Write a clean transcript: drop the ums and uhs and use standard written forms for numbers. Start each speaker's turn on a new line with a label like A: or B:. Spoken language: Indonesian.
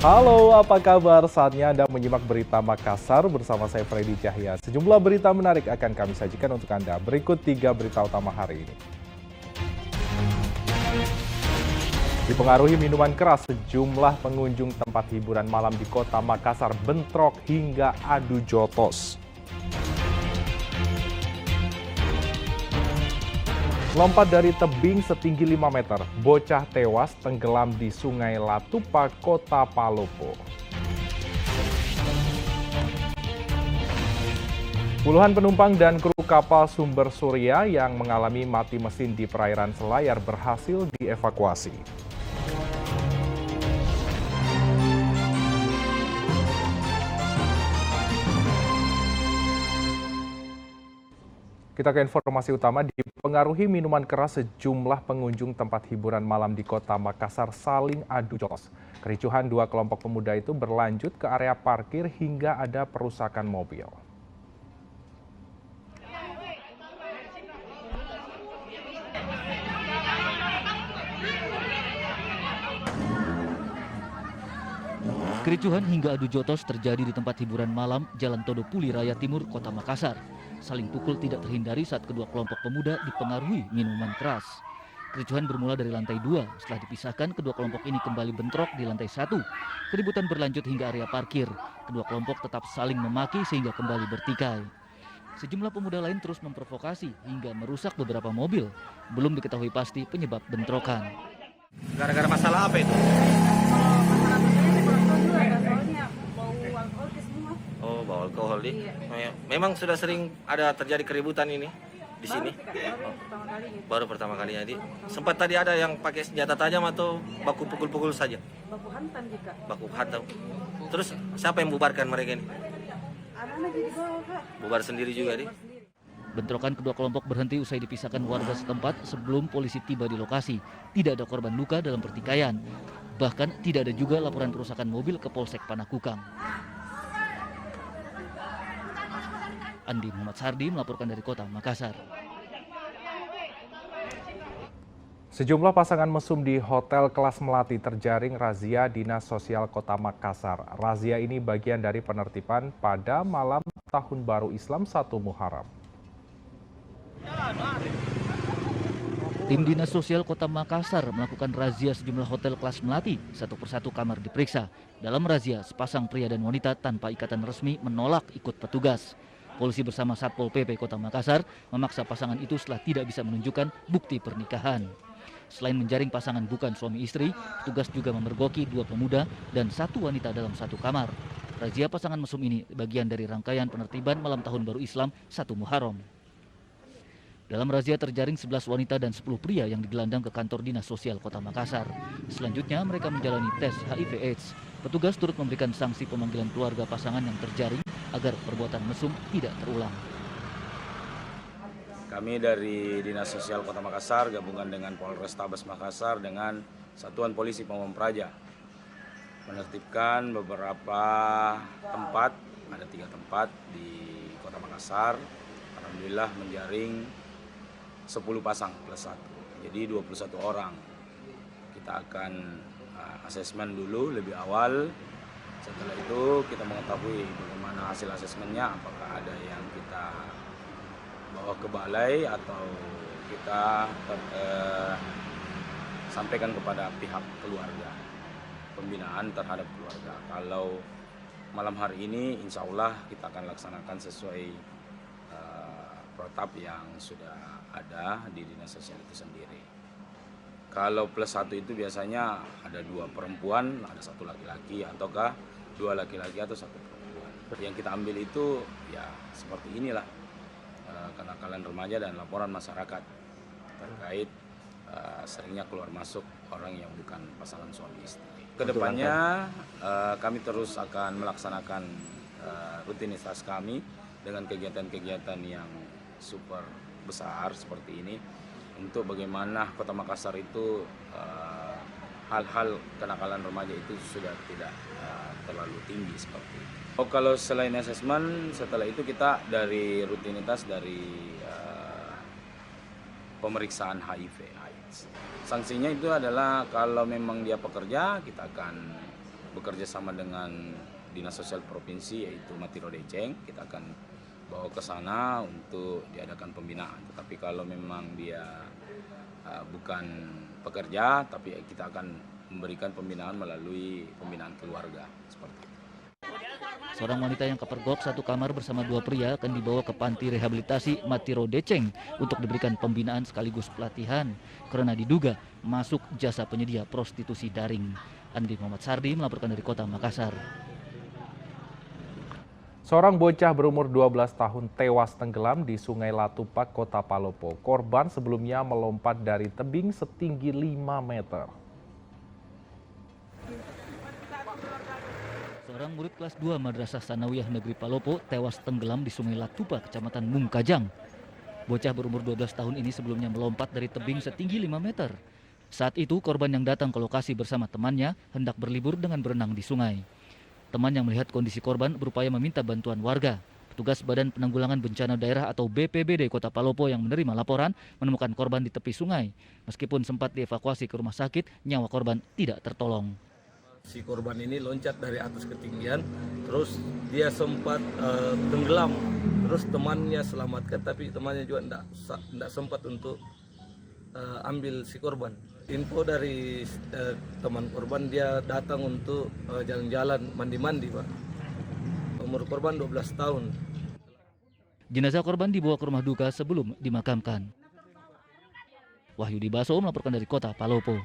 A: Halo, apa kabar? Saatnya Anda menyimak berita Makassar bersama saya Freddy Cahya. Sejumlah berita menarik akan kami sajikan untuk Anda. Berikut 3 berita utama hari ini. Dipengaruhi minuman keras, sejumlah pengunjung tempat hiburan malam di kota Makassar bentrok hingga adu jotos. Lompat dari tebing setinggi 5 meter, bocah tewas tenggelam di Sungai Latupa, Kota Palopo. Puluhan penumpang dan kru kapal Sumber Surya yang mengalami mati mesin di perairan Selayar berhasil dievakuasi. Kita ke informasi utama. Dipengaruhi minuman keras, sejumlah pengunjung tempat hiburan malam di kota Makassar saling adu jotos. Kericuhan dua kelompok pemuda itu berlanjut ke area parkir hingga ada perusakan mobil.
B: Kericuhan hingga adu jotos terjadi di tempat hiburan malam Jalan Todo Puli Raya Timur, Kota Makassar. Saling pukul tidak terhindari saat kedua kelompok pemuda dipengaruhi minuman keras. Kericuhan bermula dari lantai 2. Setelah dipisahkan, kedua kelompok ini kembali bentrok di lantai 1. Keributan berlanjut hingga area parkir. Kedua kelompok tetap saling memaki sehingga kembali bertikai. Sejumlah pemuda lain terus memprovokasi hingga merusak beberapa mobil. Belum diketahui pasti penyebab bentrokan.
C: Gara-gara masalah apa itu? Oh, bawa alkohol di. Iya. Memang sudah sering ada terjadi keributan ini di sini. Baru pertama kali jadi. Sempat tadi ada yang pakai senjata tajam atau baku pukul-pukul saja?
D: Baku hantam juga.
C: Baku hantam. Terus siapa yang bubarkan mereka ini?
D: Anak-anak jadi bawa, Kak.
C: Bubar sendiri juga di.
B: Bentrokan kedua kelompok berhenti usai dipisahkan warga setempat sebelum polisi tiba di lokasi. Tidak ada korban luka dalam pertikaian. Bahkan tidak ada juga laporan kerusakan mobil ke Polsek Panakukang. Andi Muhammad Sardi melaporkan dari kota Makassar.
A: Sejumlah pasangan mesum di Hotel Kelas Melati terjaring razia Dinas Sosial Kota Makassar. Razia ini bagian dari penertiban pada malam Tahun Baru Islam 1 Muharram.
B: Tim Dinas Sosial Kota Makassar melakukan razia sejumlah hotel kelas melati. Satu persatu kamar diperiksa. Dalam razia, sepasang pria dan wanita tanpa ikatan resmi menolak ikut petugas. Polisi bersama Satpol PP Kota Makassar memaksa pasangan itu setelah tidak bisa menunjukkan bukti pernikahan. Selain menjaring pasangan bukan suami istri, petugas juga memergoki 2 pemuda dan 1 wanita dalam satu kamar. Razia pasangan mesum ini bagian dari rangkaian penertiban malam Tahun Baru Islam 1 Muharram. Dalam razia terjaring 11 wanita dan 10 pria yang digelandang ke kantor Dinas Sosial Kota Makassar. Selanjutnya mereka menjalani tes HIV/AIDS. Petugas turut memberikan sanksi pemanggilan keluarga pasangan yang terjaring agar perbuatan mesum tidak terulang.
E: Kami dari Dinas Sosial Kota Makassar gabungan dengan Polrestabes Makassar dengan Satuan Polisi Pamong Praja menertibkan beberapa tempat, ada 3 tempat di Kota Makassar. Alhamdulillah menjaring 10 pasang plus 1, jadi 21 orang. Kita akan asesmen dulu lebih awal. Setelah itu kita mengetahui bagaimana hasil asesmennya, apakah ada yang kita bawa ke balai atau kita sampaikan kepada pihak keluarga, pembinaan terhadap keluarga. Kalau malam hari ini insya Allah kita akan laksanakan sesuai protap yang sudah ada di Dinas Sosial itu sendiri. Kalau plus 1 itu biasanya ada 2 perempuan, ada 1 laki-laki, ataukah 2 laki-laki atau 1 perempuan. Yang kita ambil itu ya seperti inilah, kenakalan remaja dan laporan masyarakat terkait seringnya keluar masuk orang yang bukan pasangan suami istri. Kedepannya kami terus akan melaksanakan rutinitas kami dengan kegiatan-kegiatan yang super besar seperti ini untuk bagaimana Kota Makassar itu hal-hal kenakalan remaja itu sudah tidak terlalu tinggi seperti itu. Kalau selain asesmen, setelah itu kita dari rutinitas dari pemeriksaan HIV/AIDS. Sanksinya itu adalah kalau memang dia pekerja kita akan bekerja sama dengan Dinas Sosial Provinsi yaitu Matiro Deceng, kita akan bawa ke sana untuk diadakan pembinaan. Tetapi kalau memang dia bukan pekerja, tapi kita akan memberikan pembinaan melalui pembinaan keluarga seperti itu.
B: Seorang wanita yang kepergok satu kamar bersama 2 pria akan dibawa ke panti rehabilitasi Matiro Deceng untuk diberikan pembinaan sekaligus pelatihan karena diduga masuk jasa penyedia prostitusi daring. Andi Muhammad Sardi melaporkan dari Kota Makassar.
A: Seorang bocah berumur 12 tahun tewas tenggelam di Sungai Latupak, Kota Palopo. Korban sebelumnya melompat dari tebing setinggi 5 meter.
B: Seorang murid kelas 2 Madrasah Sanawiyah Negeri Palopo tewas tenggelam di Sungai Latupak, Kecamatan Mungkajang. Bocah berumur 12 tahun ini sebelumnya melompat dari tebing setinggi 5 meter. Saat itu korban yang datang ke lokasi bersama temannya hendak berlibur dengan berenang di sungai. Teman yang melihat kondisi korban berupaya meminta bantuan warga. Petugas Badan Penanggulangan Bencana Daerah atau BPBD Kota Palopo yang menerima laporan menemukan korban di tepi sungai. Meskipun sempat dievakuasi ke rumah sakit, nyawa korban tidak tertolong.
F: Si korban ini loncat dari atas ketinggian, terus dia sempat tenggelam, terus temannya selamatkan, tapi temannya juga tidak sempat untuk ambil si korban. Info dari teman korban, dia datang untuk jalan-jalan, mandi-mandi, Pak. Umur korban 12 tahun.
B: Jenazah korban dibawa ke rumah duka sebelum dimakamkan. Wahyudi Baso melaporkan dari Kota Palopo.